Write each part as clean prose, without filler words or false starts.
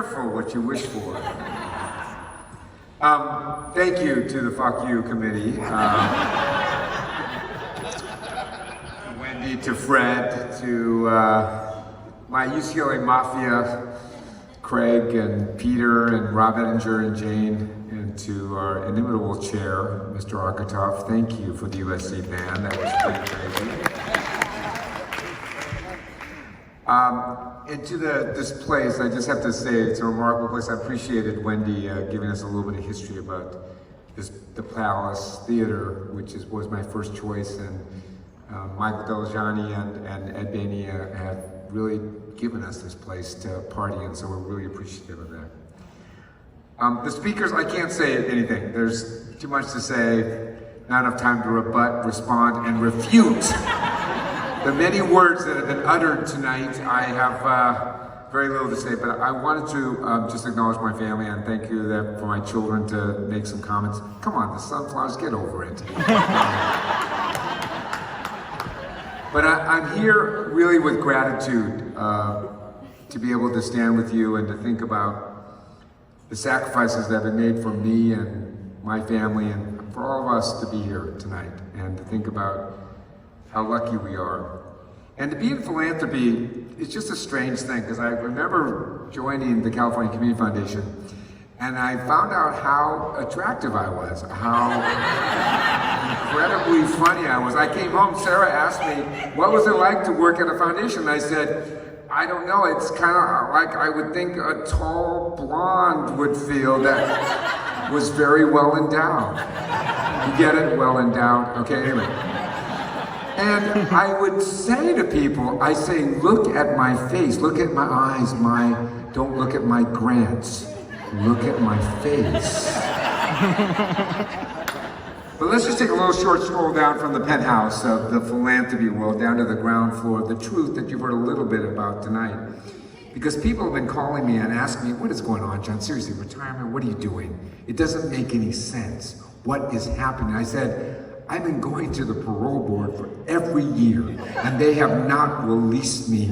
careful what you wish for. Thank you to the Foku committee. To Wendy, to Fred, to my UCLA Mafia, Craig and Peter and Rob Ettinger and Jane, and to our inimitable chair, Mr. Arkatov. Thank you for the USC band. That was pretty crazy. And to this place, I just have to say, it's a remarkable place. I appreciated Wendy giving us a little bit of history about the Palace Theater, which was my first choice, and Michael Delajani and Ed Bainey have really given us this place to party in, so we're really appreciative of that. The speakers, I can't say anything. There's too much to say, not enough time to rebut, respond, and refute the many words that have been uttered tonight. I have very little to say, but I wanted to just acknowledge my family and thank you for my children to make some comments. Come on, the sunflowers, get over it. But I'm here really with gratitude to be able to stand with you and to think about the sacrifices that have been made for me and my family and for all of us to be here tonight, and to think about how lucky we are. And to be in philanthropy is just a strange thing, because I remember joining the California Community Foundation and I found out how attractive I was, how incredibly funny I was. I came home, Sarah asked me, what was it like to work at a foundation? And I said, I don't know, it's kind of like I would think a tall blonde would feel that was very well endowed. You get it? Well endowed? Okay, anyway. And I would say to people, I say, look at my face, look at my eyes, don't look at my grants, look at my face. But let's just take a little short stroll down from the penthouse of the philanthropy world down to the ground floor, the truth that you've heard a little bit about tonight. Because people have been calling me and asking me, what is going on, John? Seriously, retirement, what are you doing? It doesn't make any sense. What is happening? I said, I've been going to the parole board for every year, and they have not released me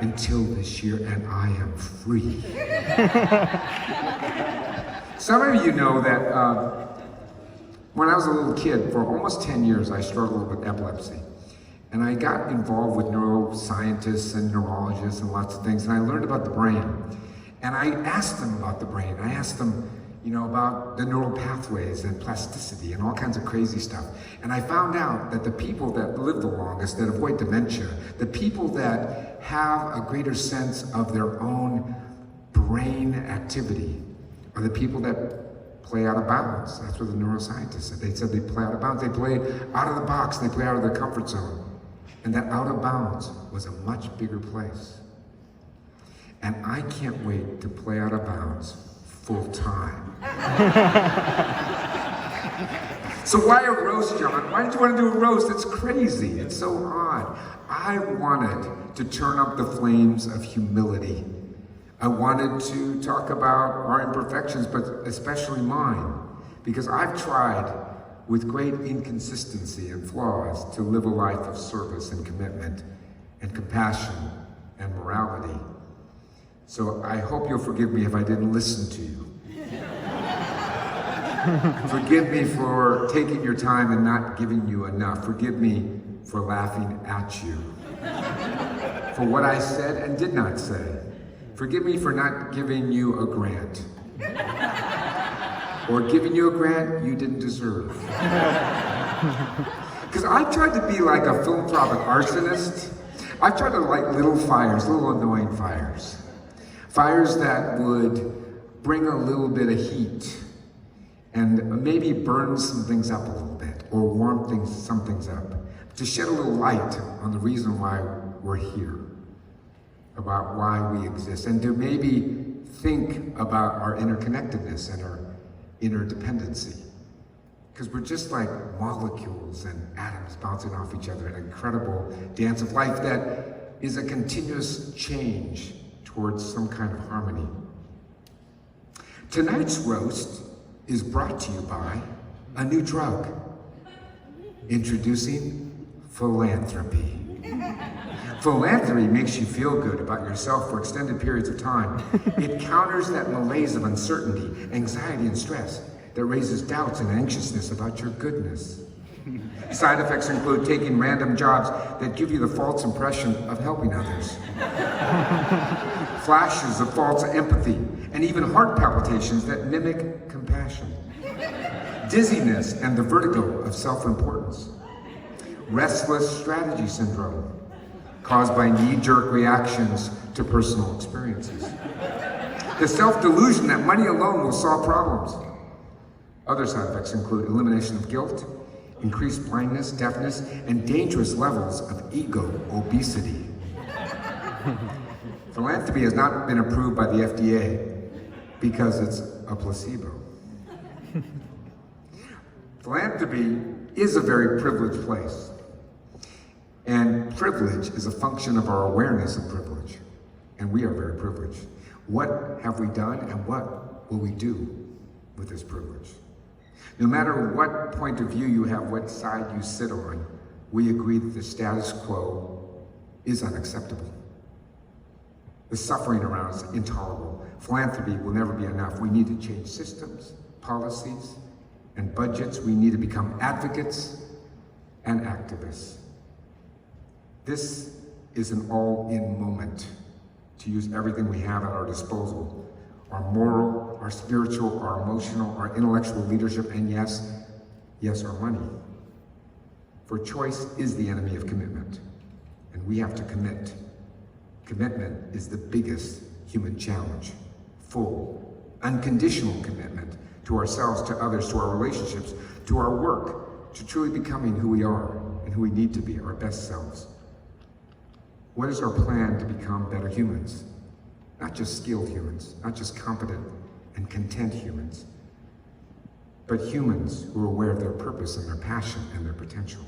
until this year, and I am free. Some of you know that when I was a little kid, for almost 10 years, I struggled with epilepsy. And I got involved with neuroscientists and neurologists and lots of things, and I learned about the brain. And I asked them about the brain. I asked them, about the neural pathways and plasticity and all kinds of crazy stuff. And I found out that the people that live the longest, that avoid dementia, the people that have a greater sense of their own brain activity are the people that play out of bounds. That's what the neuroscientists said. They said they play out of bounds. They play out of the box. They play out of their comfort zone. And that out of bounds was a much bigger place. And I can't wait to play out of bounds full time. So why a roast, John? Why did you want to do a roast? It's crazy. It's so odd. I wanted to turn up the flames of humility. I wanted to talk about our imperfections, but especially mine, because I've tried with great inconsistency and flaws to live a life of service and commitment and compassion and morality. So I hope you'll forgive me if I didn't listen to you. Forgive me for taking your time and not giving you enough. Forgive me for laughing at you. For what I said and did not say. Forgive me for not giving you a grant. Or giving you a grant you didn't deserve. Because I tried to be like a philanthropic arsonist. I tried to light little fires, little annoying fires. Fires that would bring a little bit of heat and maybe burn some things up a little bit or warm some things up. To shed a little light on the reason why we're here, about why we exist, and to maybe think about our interconnectedness and our interdependency. Because we're just like molecules and atoms bouncing off each other in an incredible dance of life that is a continuous change towards some kind of harmony. Tonight's roast is brought to you by a new drug. Introducing philanthropy. Philanthropy makes you feel good about yourself for extended periods of time. It counters that malaise of uncertainty, anxiety, and stress that raises doubts and anxiousness about your goodness. Side effects include taking random jobs that give you the false impression of helping others. Flashes of false empathy, and even heart palpitations that mimic compassion. Dizziness and the vertigo of self-importance. Restless strategy syndrome, caused by knee-jerk reactions to personal experiences. The self-delusion that money alone will solve problems. Other side effects include elimination of guilt, increased blindness, deafness, and dangerous levels of ego obesity. Philanthropy has not been approved by the FDA because it's a placebo. Philanthropy is a very privileged place. And privilege is a function of our awareness of privilege. And we are very privileged. What have we done and what will we do with this privilege? No matter what point of view you have, what side you sit on, we agree that the status quo is unacceptable. The suffering around us is intolerable. Philanthropy will never be enough. We need to change systems, policies, and budgets. We need to become advocates and activists. This is an all-in moment to use everything we have at our disposal. Our moral, our spiritual, our emotional, our intellectual leadership, and yes, our money. For choice is the enemy of commitment, and we have to commit. Commitment is the biggest human challenge. Full, unconditional commitment to ourselves, to others, to our relationships, to our work, to truly becoming who we are and who we need to be, our best selves. What is our plan to become better humans? Not just skilled humans, not just competent and content humans, but humans who are aware of their purpose and their passion and their potential.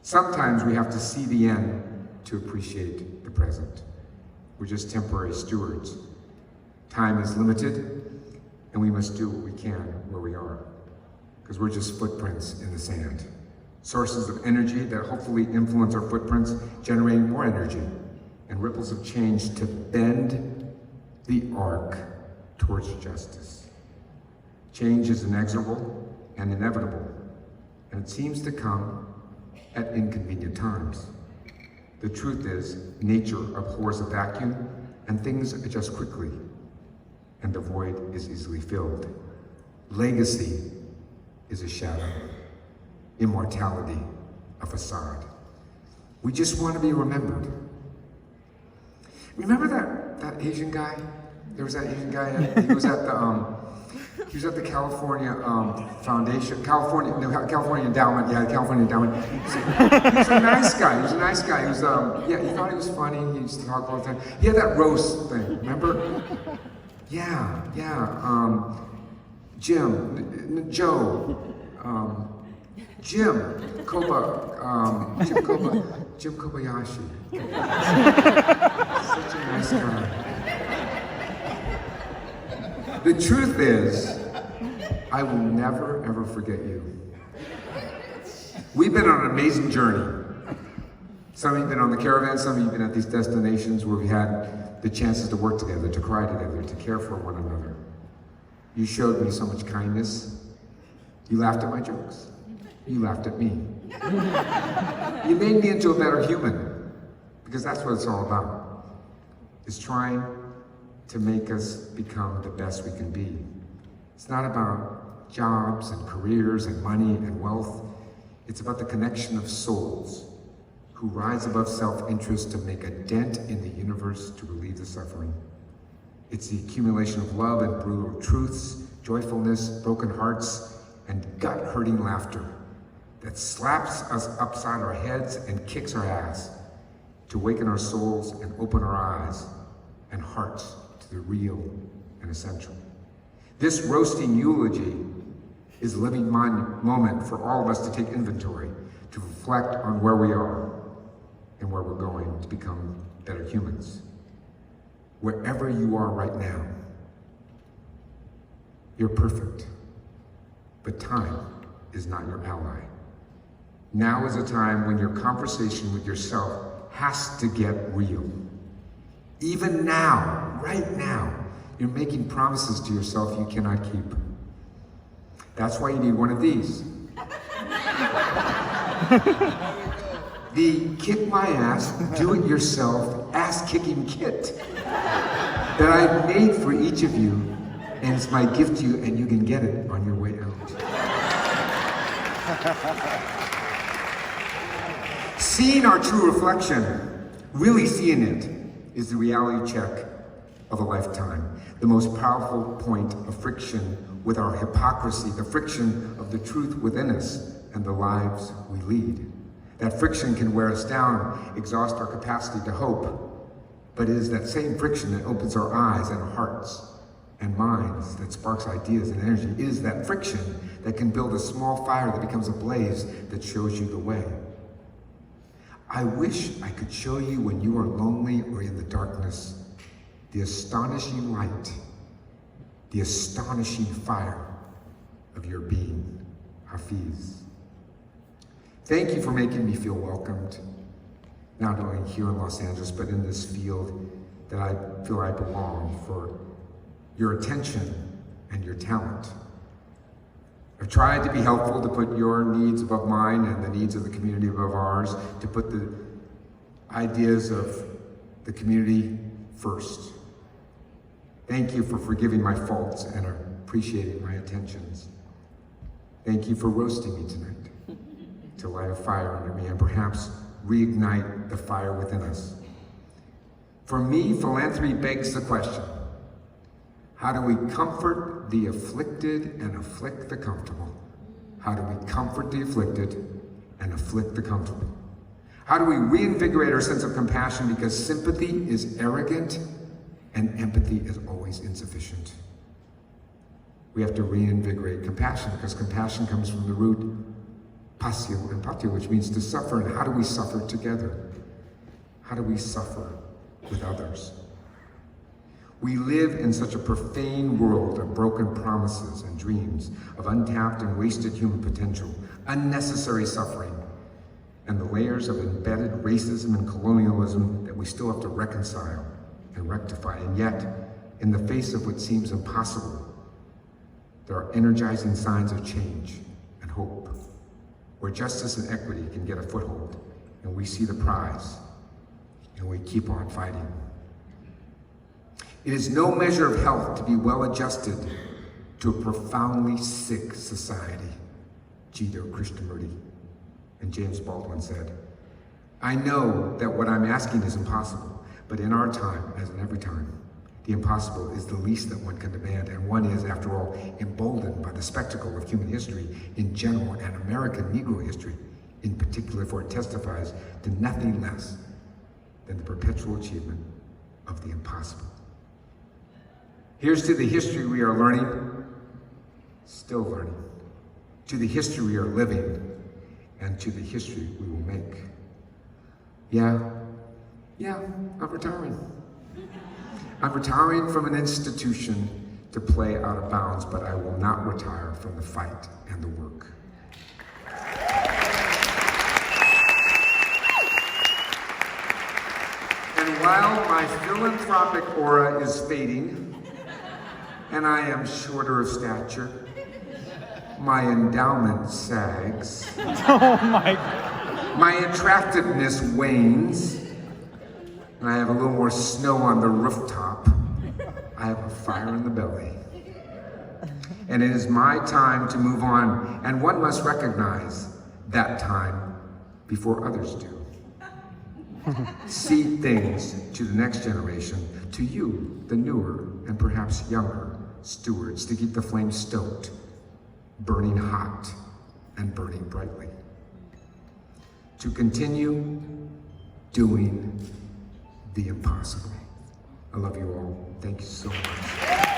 Sometimes we have to see the end to appreciate the present. We're just temporary stewards. Time is limited, and we must do what we can where we are, because we're just footprints in the sand. Sources of energy that hopefully influence our footprints, generating more energy and ripples of change to bend the arc towards justice. Change is inexorable and inevitable, and it seems to come at inconvenient times. The truth is, nature abhors a vacuum, and things adjust quickly, and the void is easily filled. Legacy is a shadow. Immortality, a facade. We just want to be remembered. Remember that Asian guy? There was that Asian guy. He was at the California Foundation, California Endowment. Yeah, the California Endowment. He was a nice guy. He was a nice guy. He was he thought he was funny. He used to talk all the time. He had that roast thing. Remember? Yeah. Jim Kobayashi. Such a nice guy. The truth is, I will never, ever forget you. We've been on an amazing journey. Some of you have been on the caravan, some of you have been at these destinations where we had the chances to work together, to cry together, to care for one another. You showed me so much kindness. You laughed at my jokes. You laughed at me. You made me into a better human, because that's what it's all about, is trying to make us become the best we can be. It's not about jobs and careers and money and wealth. It's about the connection of souls who rise above self-interest to make a dent in the universe to relieve the suffering. It's the accumulation of love and brutal truths, joyfulness, broken hearts, and gut-hurting laughter that slaps us upside our heads and kicks our ass to waken our souls and open our eyes and hearts to the real and essential. This roasting eulogy is a living moment for all of us to take inventory, to reflect on where we are and where we're going to become better humans. Wherever you are right now, you're perfect, but time is not your ally. Now is a time when your conversation with yourself has to get real. Even now, right now, you're making promises to yourself you cannot keep. That's why you need one of these. The Kick My Ass, Do-It-Yourself Ass-Kicking Kit that I've made for each of you, and it's my gift to you, and you can get it on your way out. Seeing our true reflection, really seeing it, is the reality check of a lifetime. The most powerful point of friction with our hypocrisy, the friction of the truth within us and the lives we lead. That friction can wear us down, exhaust our capacity to hope, but it is that same friction that opens our eyes and hearts and minds, that sparks ideas and energy. It is that friction that can build a small fire that becomes a blaze that shows you the way. I wish I could show you when you are lonely or in the darkness, the astonishing light, the astonishing fire of your being. Hafiz. Thank you for making me feel welcomed, not only here in Los Angeles, but in this field that I feel I belong, for your attention and your talent. I've tried to be helpful, to put your needs above mine and the needs of the community above ours, to put the ideas of the community first. Thank you for forgiving my faults and appreciating my attentions. Thank you for roasting me tonight, to light a fire under me and perhaps reignite the fire within us. For me, philanthropy begs the question, how do we comfort the afflicted and afflict the comfortable? How do we comfort the afflicted and afflict the comfortable? How do we reinvigorate our sense of compassion, because sympathy is arrogant and empathy is always insufficient? We have to reinvigorate compassion, because compassion comes from the root pasio and patio, which means to suffer. And how do we suffer together? How do we suffer with others? We live in such a profane world of broken promises and dreams, of untapped and wasted human potential, unnecessary suffering, and the layers of embedded racism and colonialism that we still have to reconcile and rectify. And yet, in the face of what seems impossible, there are energizing signs of change and hope, where justice and equity can get a foothold, and we see the prize, and we keep on fighting. It is no measure of health to be well-adjusted to a profoundly sick society, Jiddu Krishnamurti and James Baldwin said. I know that what I'm asking is impossible, but in our time, as in every time, the impossible is the least that one can demand, and one is, after all, emboldened by the spectacle of human history in general and American Negro history in particular, for it testifies to nothing less than the perpetual achievement of the impossible. Here's to the history we are learning, still learning, to the history we are living, and to the history we will make. Yeah, I'm retiring. I'm retiring from an institution to play out of bounds, but I will not retire from the fight and the work. And while my philanthropic aura is fading, and I am shorter of stature, my endowment sags. Oh my God. My attractiveness wanes, and I have a little more snow on the rooftop. I have a fire in the belly. And it is my time to move on, and one must recognize that time before others do. See things to the next generation, to you, the newer and perhaps younger stewards, to keep the flame stoked, burning hot and burning brightly. To continue doing the impossible. I love you all. Thank you so much.